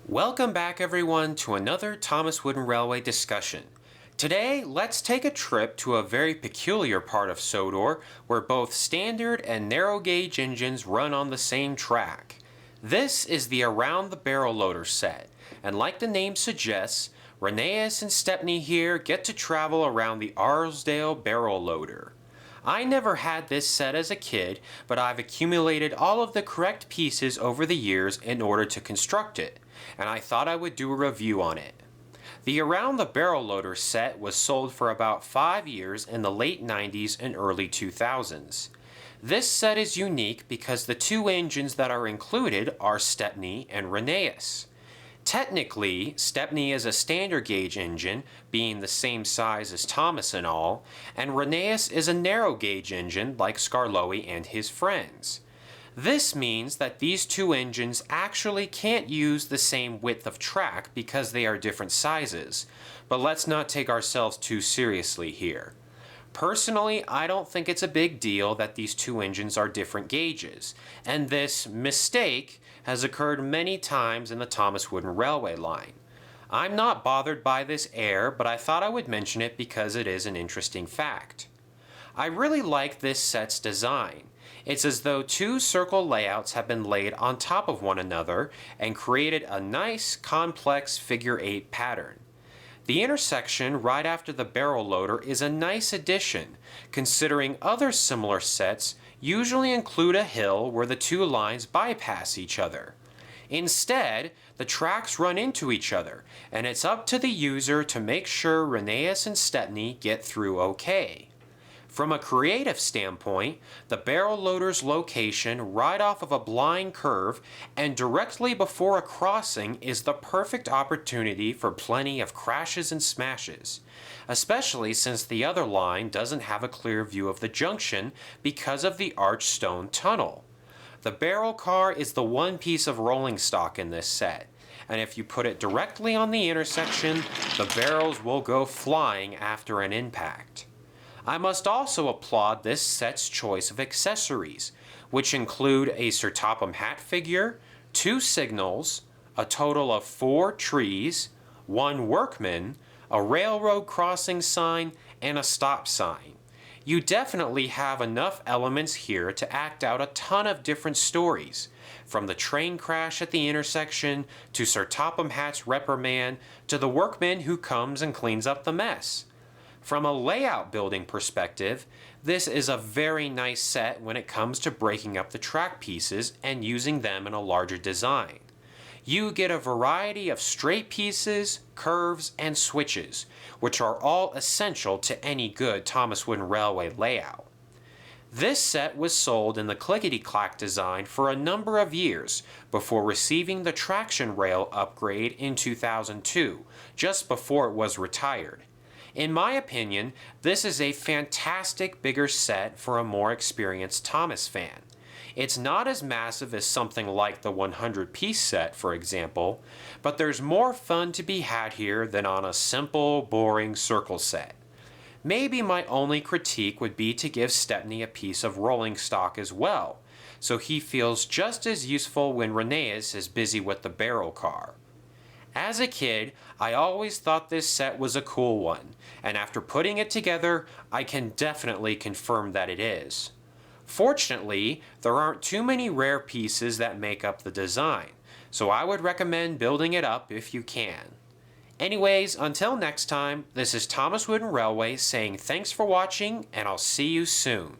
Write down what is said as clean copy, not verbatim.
Welcome back everyone to another Thomas Wooden Railway discussion. Today, let's take a trip to a very peculiar part of Sodor where both standard and narrow gauge engines run on the same track. This is the Around the Barrel Loader set, and like the name suggests, Rheneas and Stepney here get to travel around the Arsdale Barrel Loader. I never had this set as a kid, but I've accumulated all of the correct pieces over the years in order to construct it, and I thought I would do a review on it. The Around the Barrel Loader set was sold for about 5 years in the late 90s and early 2000s. This set is unique because the two engines that are included are Stepney and Rheneas. Technically, Stepney is a standard gauge engine, being the same size as Thomas and all, and Rheneas is a narrow gauge engine like Scarloey and his friends. This means that these two engines actually can't use the same width of track because they are different sizes, but let's not take ourselves too seriously here. Personally, I don't think it's a big deal that these two engines are different gauges, and this mistake has occurred many times in the Thomas Wooden Railway line. I'm not bothered by this error, but I thought I would mention it because it is an interesting fact. I really like this set's design. It's as though two circle layouts have been laid on top of one another and created a nice, complex figure 8 pattern. The intersection right after the barrel loader is a nice addition, considering other similar sets usually include a hill where the two lines bypass each other. Instead, the tracks run into each other, and it's up to the user to make sure Rheneas and Stepney get through okay. From a creative standpoint, the barrel loader's location right off of a blind curve and directly before a crossing is the perfect opportunity for plenty of crashes and smashes, especially since the other line doesn't have a clear view of the junction because of the arched stone tunnel. The barrel car is the one piece of rolling stock in this set, and if you put it directly on the intersection, the barrels will go flying after an impact. I must also applaud this set's choice of accessories, which include a Sir Topham Hatt figure, 2 signals, a total of 4 trees, 1 workman, a railroad crossing sign, and a stop sign. You definitely have enough elements here to act out a ton of different stories, from the train crash at the intersection, to Sir Topham Hatt's reprimand, to the workman who comes and cleans up the mess. From a layout building perspective, this is a very nice set when it comes to breaking up the track pieces and using them in a larger design. You get a variety of straight pieces, curves, and switches, which are all essential to any good Thomas Wooden Railway layout. This set was sold in the clickety-clack design for a number of years before receiving the traction rail upgrade in 2002, just before it was retired. In my opinion, this is a fantastic bigger set for a more experienced Thomas fan. It's not as massive as something like the 100-piece set, for example, but there's more fun to be had here than on a simple, boring circle set. Maybe my only critique would be to give Stepney a piece of rolling stock as well, so he feels just as useful when Rheneas is busy with the barrel car. As a kid, I always thought this set was a cool one, and after putting it together, I can definitely confirm that it is. Fortunately, there aren't too many rare pieces that make up the design, so I would recommend building it up if you can. Anyways, until next time, this is Thomas Wooden Railway saying thanks for watching, and I'll see you soon.